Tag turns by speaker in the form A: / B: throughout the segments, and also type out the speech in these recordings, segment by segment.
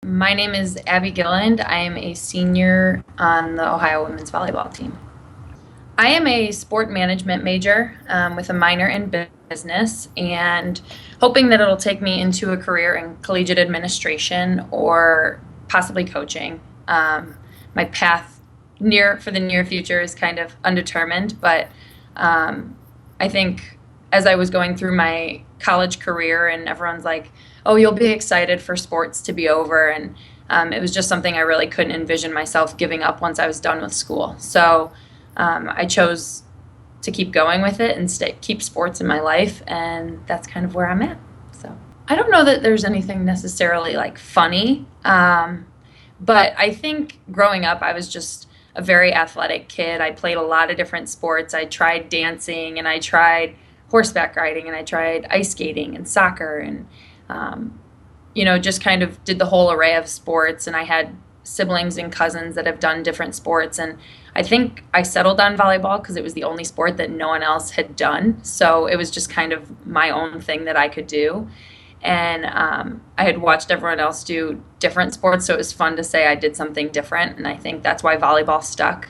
A: My name is Abby Gilland. I am a senior on the Ohio women's volleyball team. I am a sport management major with a minor in business and hoping that it'll take me into a career in collegiate administration or possibly coaching. My path for the near future is kind of undetermined, but I think as I was going through my college career and everyone's like, oh, you'll be excited for sports to be over. And it was just something I really couldn't envision myself giving up once I was done with school. So I chose to keep going with it and keep sports in my life. And that's kind of where I'm at. So I don't know that there's anything necessarily like funny. But I think growing up, I was just a very athletic kid. I played a lot of different sports. I tried dancing and I tried horseback riding and I tried ice skating and soccer and just kind of did the whole array of sports. And I had siblings and cousins that have done different sports. And I think I settled on volleyball because it was the only sport that no one else had done. So it was just kind of my own thing that I could do. And I had watched everyone else do different sports. So it was fun to say I did something different. And I think that's why volleyball stuck.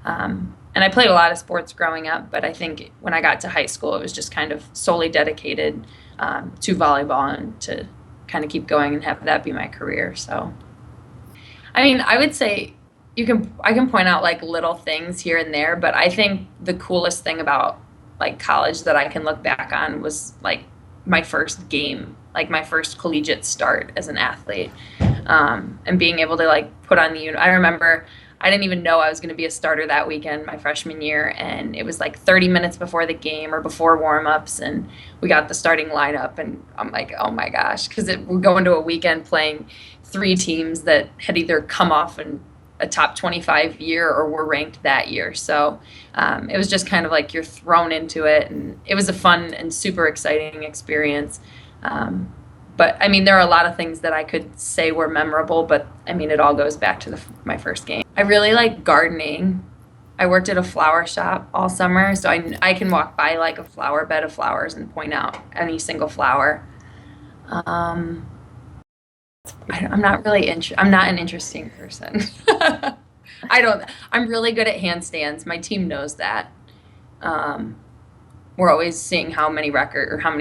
A: And I played a lot of sports growing up, but I think when I got to high school, it was just kind of solely dedicated to volleyball and to kind of keep going and have that be my career. So, I mean, I would say I can point out like little things here and there, but I think the coolest thing about like college that I can look back on was like my first game, like my first collegiate start as an athlete, and being able to like put on the I remember I didn't even know I was going to be a starter that weekend, my freshman year, and it was like 30 minutes before the game or before warm-ups, and we got the starting lineup, and I'm like, oh my gosh, because we're going to a weekend playing three teams that had either come off a top 25 year or were ranked that year. So it was just kind of like you're thrown into it, and it was a fun and super exciting experience. But I mean, there are a lot of things that I could say were memorable, but I mean, it all goes back to my first game. I really like gardening. I worked at a flower shop all summer, so I can walk by like a flower bed of flowers and point out any single flower. Um, I'm not really I'm not an interesting person. I'm really good at handstands. My team knows that. Um, we're always seeing how many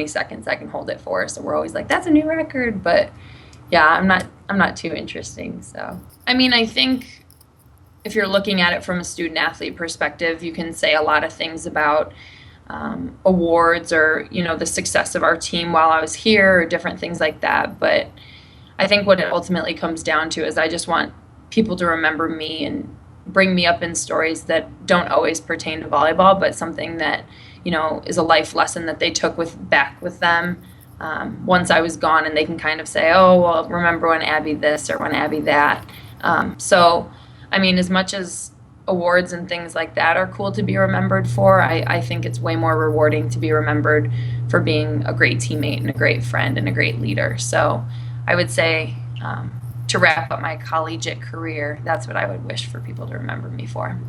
A: seconds I can hold it for. So we're always like, that's a new record. But yeah, I'm not too interesting. So, I mean, I think if you're looking at it from a student athlete perspective, you can say a lot of things about awards or, the success of our team while I was here or different things like that. But I think what it ultimately comes down to is I just want people to remember me and bring me up in stories that don't always pertain to volleyball, but something that, is a life lesson that they took back with them once I was gone, and they can kind of say, oh, well, remember when Abby this or when Abby that. So, I mean, as much as awards and things like that are cool to be remembered for, I think it's way more rewarding to be remembered for being a great teammate and a great friend and a great leader. So I would say to wrap up my collegiate career, that's what I would wish for people to remember me for.